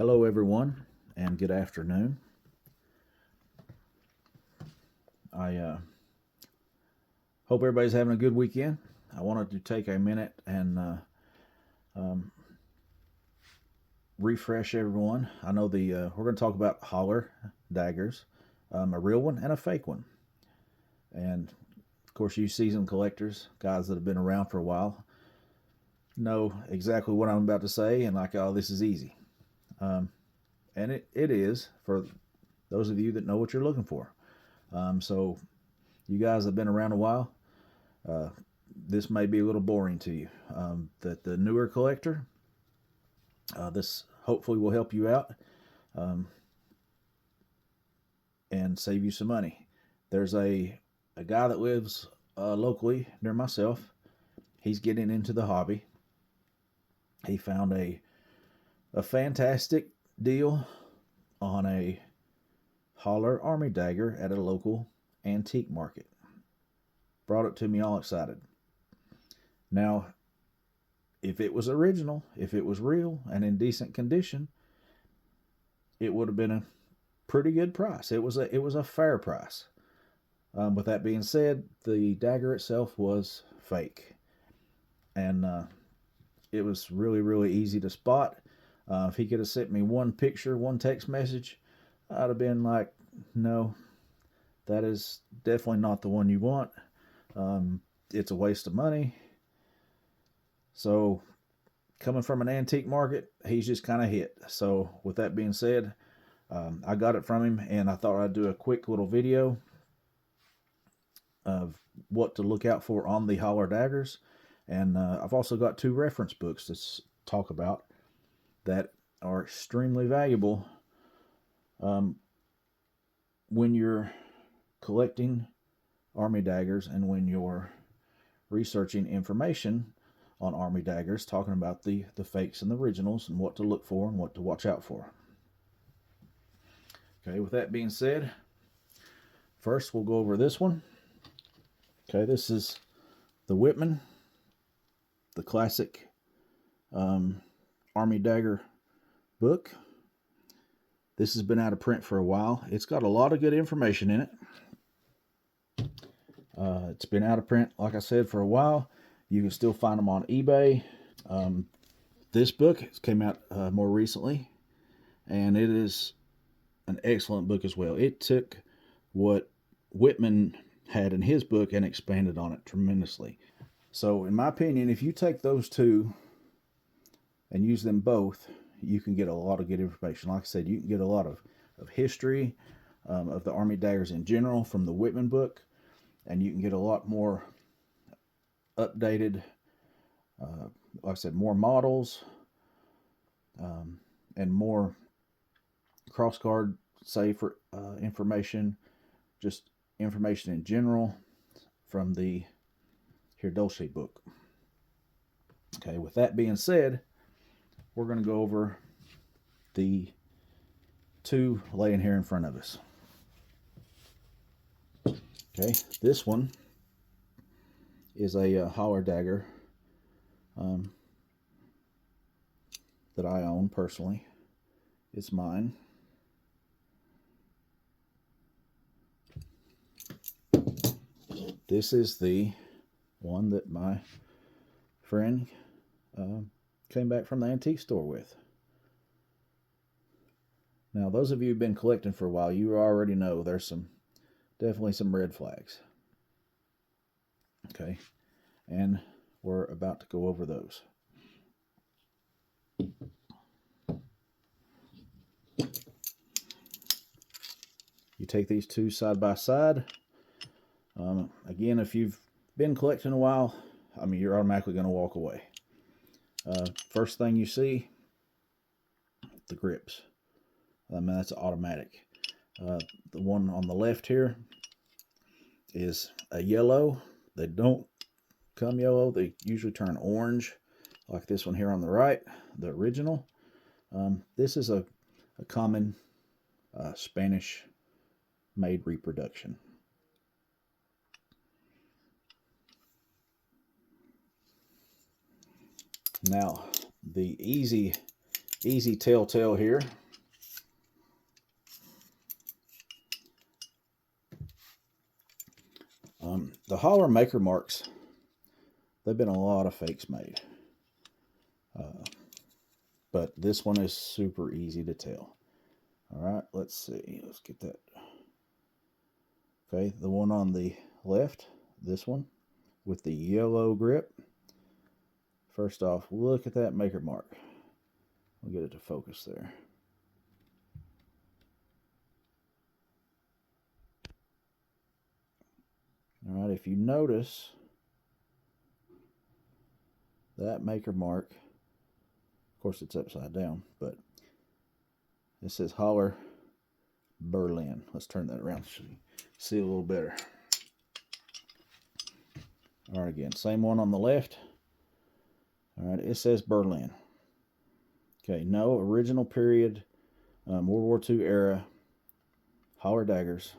Hello everyone, and good afternoon. I hope everybody's having a good weekend. I wanted to take a minute and um, refresh everyone. I know we're going to talk about Holler daggers, a real one and a fake one. And of course, you seasoned collectors, guys that have been around for a while, know exactly what I'm about to say, and like, oh, this is easy. And it is for those of you that know what you're looking for. So you guys have been around a while. Uh, this may be a little boring to you. That the newer collector, this hopefully will help you out and save you some money. There's a guy that lives locally near myself. He's getting into the hobby. He found a fantastic deal on a Holler Army dagger at a local antique market. Brought it to me all excited. Now, if it was original, if it was real and in decent condition, it would have been a pretty good price. It was a fair price. With that being said, the dagger itself was fake, and it was really easy to spot. If he could have sent me one picture, one text message, I'd have been like, no, that is definitely not the one you want. It's a waste of money. So, coming from an antique market, he's just kind of hit. So, with that being said, I got it from him, and I thought I'd do a quick little video of what to look out for on the Holler daggers. And I've also got 2 reference books to talk about that are extremely valuable when you're collecting Army daggers and when you're researching information on Army daggers, talking about the fakes and the originals and what to look for and what to watch out for. Okay, with that being said, first we'll go over this one. Okay, this is the Whitman, the classic Army dagger book. This has been out of print for a while. It's got a lot of good information in it. It's been out of print, like I said, for a while. You can still find them on eBay. This book came out more recently, and it is an excellent book as well. It took what Whitman had in his book and expanded on it tremendously. So, in my opinion, if you take those 2 and use them both, you can get a lot of good information. Like I said, you can get a lot of history of the Army daggers in general from the Whitman book, and you can get a lot more updated, like I said, more models and more cross-guard safe information, just information in general from the Heer book. Okay, with that being said, we're going to go over the 2 laying here in front of us. Okay, this one is a Holler dagger that I own personally. It's mine. This is the one that my friend came back from the antique store with. Now, those of you who've been collecting for a while, you already know there's definitely some red flags. Okay, and we're about to go over those. You take these 2 side by side. Again, if you've been collecting a while, I mean, you're automatically going to walk away. First thing you see, the grips. I mean, that's automatic. The one on the left here is a yellow. They don't come yellow. They usually turn orange, like this one here on the right, the original. This is a common Spanish-made reproduction. Now, the easy easy telltale here. The Holler maker marks, there've been a lot of fakes made. But this one is super easy to tell. All right, let's see. Let's get that. Okay, the one on the left, this one, with the yellow grip. First off, look at that maker mark. We'll get it to focus there. All right, if you notice that maker mark, of course it's upside down, but it says Holler Berlin. Let's turn that around so you see a little better. All right, again, same one on the left. All right, it says Berlin. Okay, no, original period, World War II era Holler daggers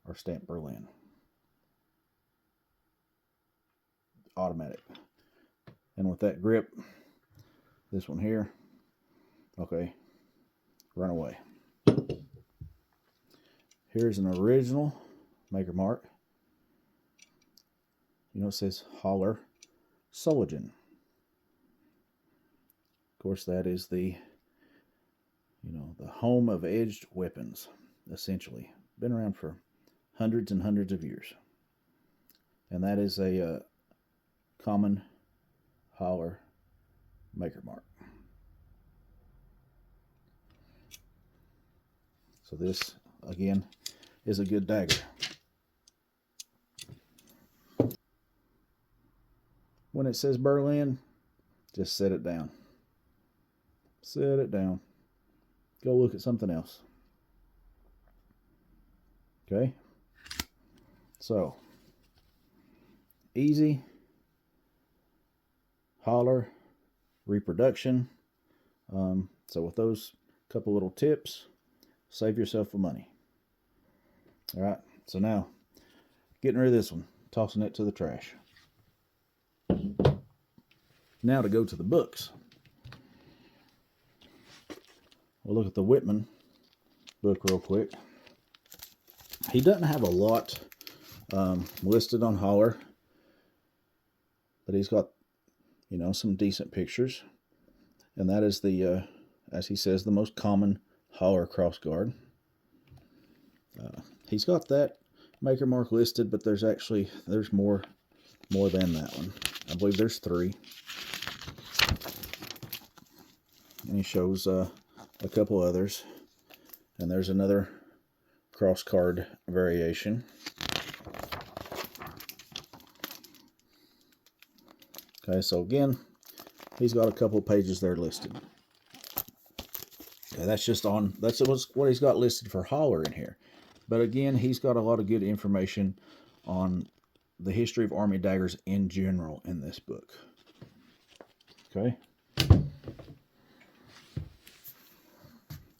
are stamped Berlin. Automatic. And with that grip, this one here, okay, run away. Here's an original maker mark. You know, it says Holler Soligen. Of course, that is the, the home of edged weapons, essentially. Been around for hundreds and hundreds of years. And that is a common Holler maker mark. So this, again, is a good dagger. When it says Berlin, just set it down. Set it down. Go look at something else. Okay? So, easy. Holler reproduction. So with those couple little tips, save yourself the money. All right, so now getting rid of this one, tossing it to the trash. Now to go to the books. We'll look at the Whitman book real quick. He doesn't have a lot listed on Holler, but he's got, some decent pictures. And that is the, as he says, the most common Holler crossguard. He's got that maker mark listed, but there's more than that one. I believe there's 3. And he shows a couple others. And there's another crossguard variation. Okay, so again, he's got a couple pages there listed. Okay, that's what he's got listed for Holler in here. But again, he's got a lot of good information on the history of Army daggers in general in this book. Okay.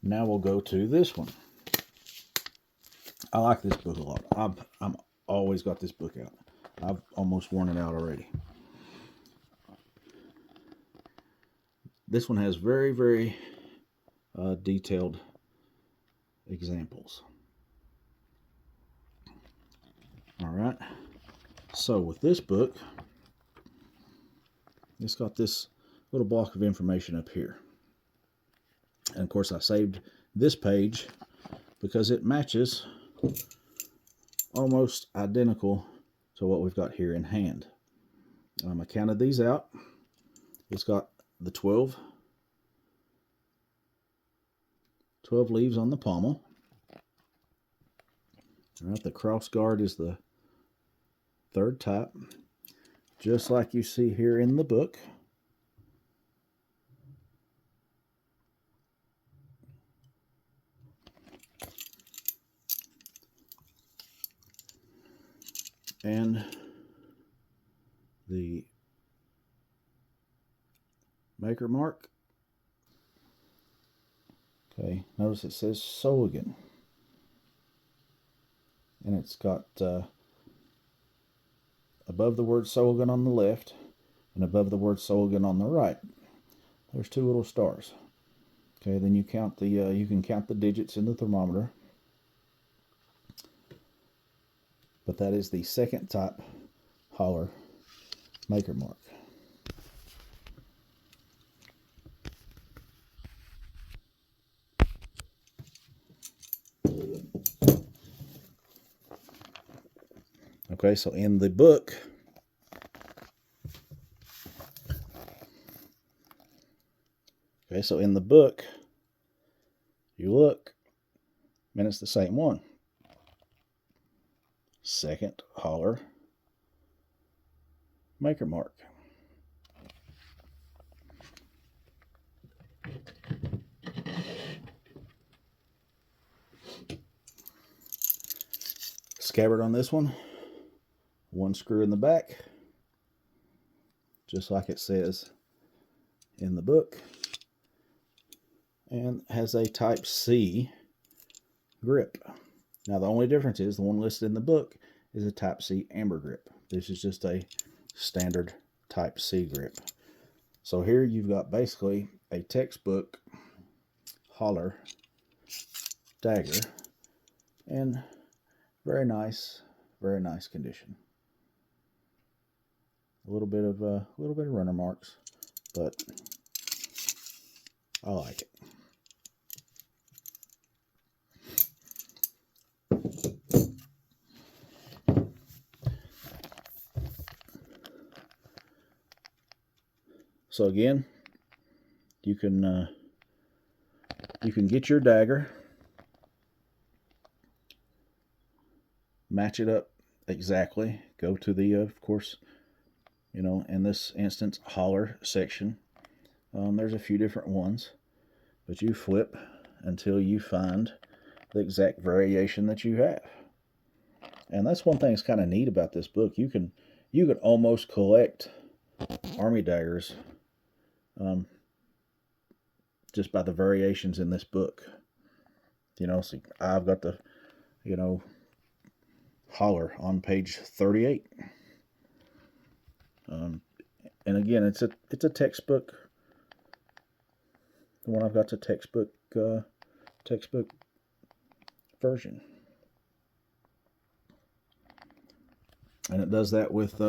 Now we'll go to this one. I like this book a lot. I'm always got this book out. I've almost worn it out already. This one has very, very detailed examples. All right. So with this book, it's got this little block of information up here. And of course I saved this page because it matches almost identical to what we've got here in hand. I counted these out. It's got the 12 leaves on the pommel. All right, the cross guard is the 3rd type, just like you see here in the book. And the maker mark. Okay, notice it says Soligen. And it's got above the word Soligen on the left and above the word Soligen on the right. There's 2 little stars. Okay, then you count the you can count the digits in the thermometer. But that is the second type Holler maker mark. Okay, so in the book, you look, and it's the same one. Second Holler maker mark. Scabbard on this one, 1 screw in the back, just like it says in the book, and has a Type C grip. Now the only difference is the one listed in the book is a Type C amber grip. This is just a standard Type C grip. So here you've got basically a textbook Holler dagger, and very nice condition. A little bit of runner marks, but I like it. So again, you can get your dagger, match it up exactly, go to the of course, you know, in this instance Holler section. There's a few different ones, but you flip until you find the exact variation that you have. And that's one thing that's kind of neat about this book. You can almost collect army daggers just by the variations in this book. You know, so I've got the, you know, Holler on page 38. And again, it's a textbook. The one I've got's a textbook version, and it does that with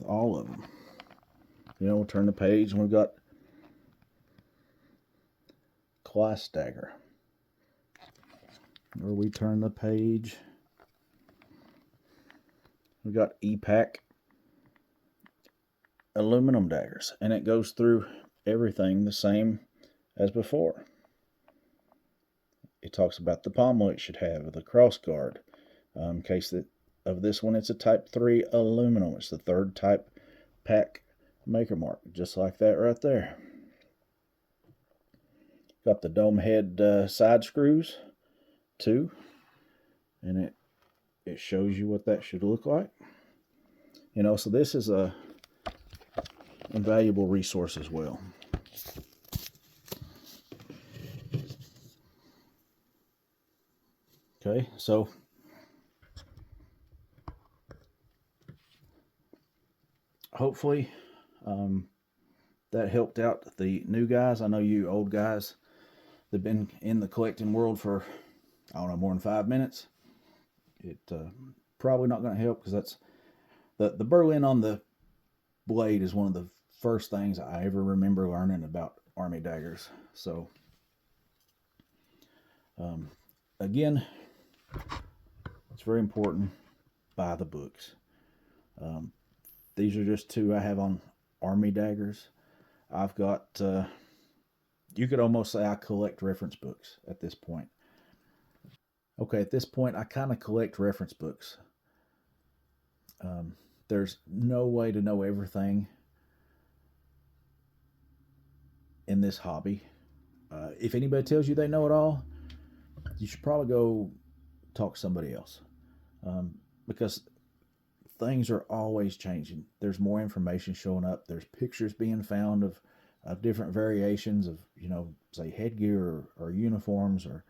all of them. You know, we'll turn the page and we've got class dagger. Or we turn the page, we've got EPAC aluminum daggers, and it goes through everything the same as before. It talks about the pommel it should have, the cross guard. In case that of this one, it's a Type 3 aluminum. It's the 3rd type pack maker mark, just like that right there. Got the dome head side screws, 2, and it shows you what that should look like. You know, so this is a invaluable resource as well. Okay, so hopefully that helped out the new guys. I know you old guys that have been in the collecting world for, I don't know, more than 5 minutes. It probably not going to help, because that's the Berlin on the blade is one of the first things I ever remember learning about army daggers. So again, it's very important, buy the books. These are just 2 I have on army daggers. I've got you could almost say I collect reference books at this point. Okay, at this point I kind of collect reference books. There's no way to know everything in this hobby. If anybody tells you they know it all, you should probably go talk to somebody else, because things are always changing. There's more information showing up. There's pictures being found of different variations of, you know, say headgear or uniforms, or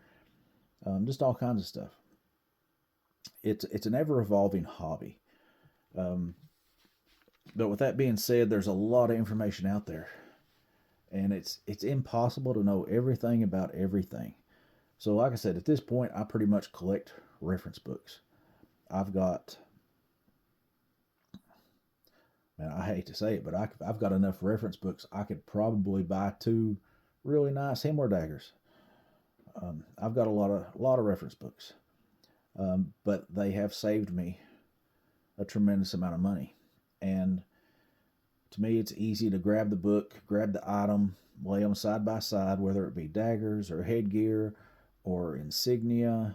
just all kinds of stuff. It's an ever evolving hobby. But with that being said, there's a lot of information out there, and it's impossible to know everything about everything. So, like I said, at this point, I pretty much collect reference books. I've got, man, I hate to say it, but I've got enough reference books. I could probably buy two really nice Heer daggers. I've got a lot of reference books, but they have saved me a tremendous amount of money. And to me, it's easy to grab the book, grab the item, lay them side by side, whether it be daggers or headgear or insignia,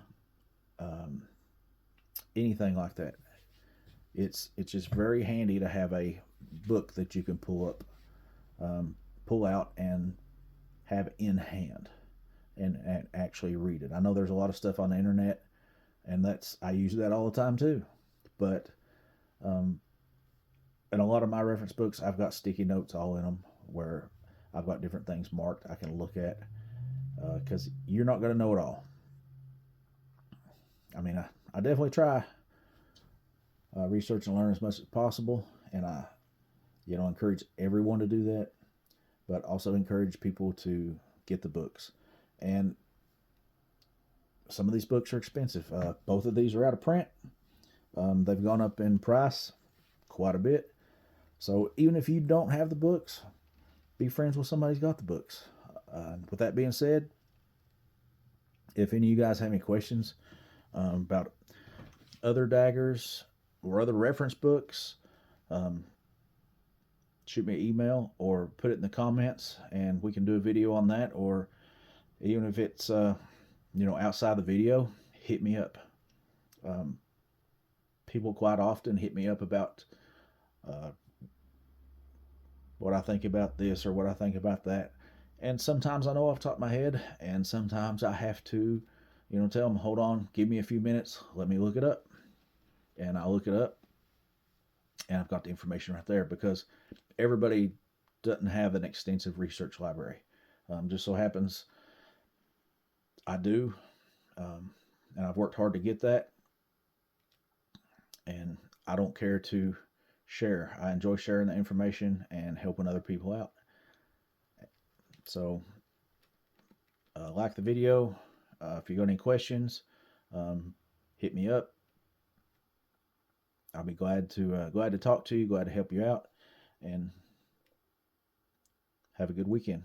um, anything like that. It's just very handy to have a book that you can pull out, and have in hand, and actually read it. I know there's a lot of stuff on the internet, and I use that all the time too. But um, in a lot of my reference books, I've got sticky notes all in them where I've got different things marked I can look at, because you're not going to know it all. I mean, I definitely try research and learn as much as possible, and I encourage everyone to do that, but also encourage people to get the books. And some of these books are expensive. Both of these are out of print. They've gone up in price quite a bit. So even if you don't have the books, be friends with somebody who's got the books. With that being said, if any of you guys have any questions about other daggers or other reference books, um, shoot me an email or put it in the comments, and we can do a video on that. Or even if it's outside the video, hit me up. Um, People quite often hit me up about uh, what I think about this or what I think about that. And sometimes I know off the top of my head, and sometimes I have to, tell them, hold on, give me a few minutes, let me look it up. And I look it up, and I've got the information right there, because everybody doesn't have an extensive research library. Just so happens I do, and I've worked hard to get that, and I don't care to share. I enjoy sharing the information and helping other people out. So, like the video. If you got any questions, hit me up. I'll be glad to talk to you, glad to help you out, and have a good weekend.